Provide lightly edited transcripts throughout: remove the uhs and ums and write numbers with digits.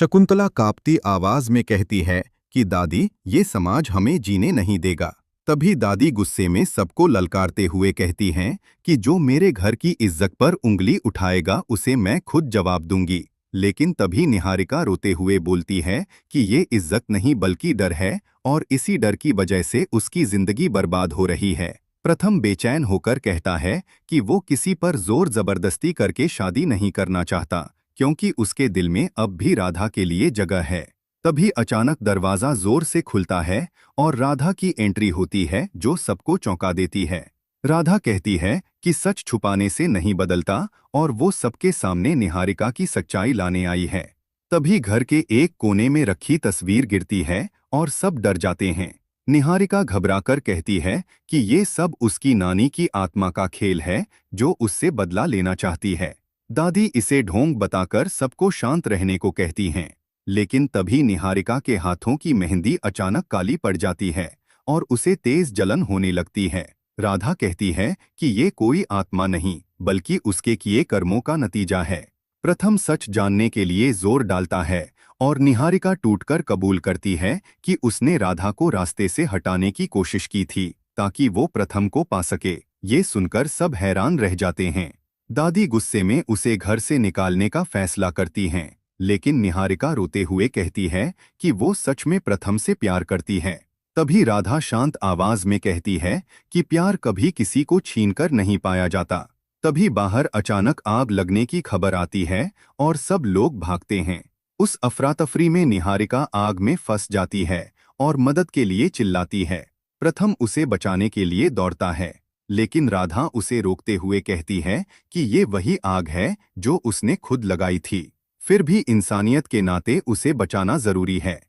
शकुंतला कांपती आवाज में कहती है कि दादी, ये समाज हमें जीने नहीं देगा। तभी दादी गुस्से में सबको ललकारते हुए कहती हैं कि जो मेरे घर की इज्जत पर उंगली उठाएगा उसे मैं खुद जवाब दूंगी। लेकिन तभी निहारिका रोते हुए बोलती है कि ये इज्जत नहीं बल्कि डर है, और इसी डर की वजह से उसकी जिंदगी बर्बाद हो रही है। प्रथम बेचैन होकर कहता है कि वो किसी पर जोर जबरदस्ती करके शादी नहीं करना चाहता, क्योंकि उसके दिल में अब भी राधा के लिए जगह है। तभी अचानक दरवाजा जोर से खुलता है और राधा की एंट्री होती है, जो सबको चौंका देती है। राधा कहती है कि सच छुपाने से नहीं बदलता, और वो सबके सामने निहारिका की सच्चाई लाने आई है। तभी घर के एक कोने में रखी तस्वीर गिरती है और सब डर जाते हैं। निहारिका घबराकर कहती है कि ये सब उसकी नानी की आत्मा का खेल है, जो उससे बदला लेना चाहती है। दादी इसे ढोंग बताकर सबको शांत रहने को कहती हैं। लेकिन तभी निहारिका के हाथों की मेहंदी अचानक काली पड़ जाती है और उसे तेज जलन होने लगती है। राधा कहती है कि ये कोई आत्मा नहीं बल्कि उसके किए कर्मों का नतीजा है। प्रथम सच जानने के लिए जोर डालता है और निहारिका टूटकर कबूल करती है कि उसने राधा को रास्ते से हटाने की कोशिश की थी, ताकि वो प्रथम को पा सके। ये सुनकर सब हैरान रह जाते हैं। दादी गुस्से में उसे घर से निकालने का फैसला करती हैं, लेकिन निहारिका रोते हुए कहती है कि वो सच में प्रथम से प्यार करती है। तभी राधा शांत आवाज में कहती है कि प्यार कभी किसी को छीनकर नहीं पाया जाता। तभी बाहर अचानक आग लगने की खबर आती है और सब लोग भागते हैं। उस अफरा-तफरी में निहारिका आग में फंस जाती है और मदद के लिए चिल्लाती है। प्रथम उसे बचाने के लिए दौड़ता है, लेकिन राधा उसे रोकते हुए कहती है कि ये वही आग है जो उसने खुद लगाई थी। फिर भी इंसानियत के नाते उसे बचाना जरूरी है।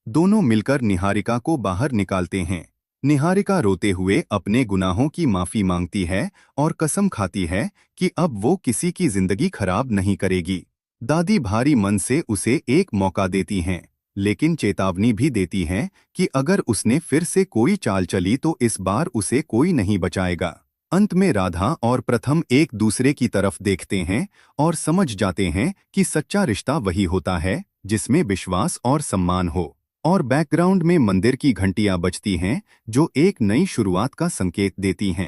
दोनों मिलकर निहारिका को बाहर निकालते हैं। निहारिका रोते हुए अपने गुनाहों की माफी मांगती है और कसम खाती है कि अब वो किसी की जिंदगी खराब नहीं करेगी। दादी भारी मन से उसे एक मौका देती हैं, लेकिन चेतावनी भी देती हैं कि अगर उसने फिर से कोई चाल चली तो इस बार उसे कोई नहीं बचाएगा। अंत में राधा और प्रथम एक दूसरे की तरफ देखते हैं और समझ जाते हैं कि सच्चा रिश्ता वही होता है जिसमें विश्वास और सम्मान हो। और बैकग्राउंड में मंदिर की घंटियां बजती हैं, जो एक नई शुरुआत का संकेत देती हैं।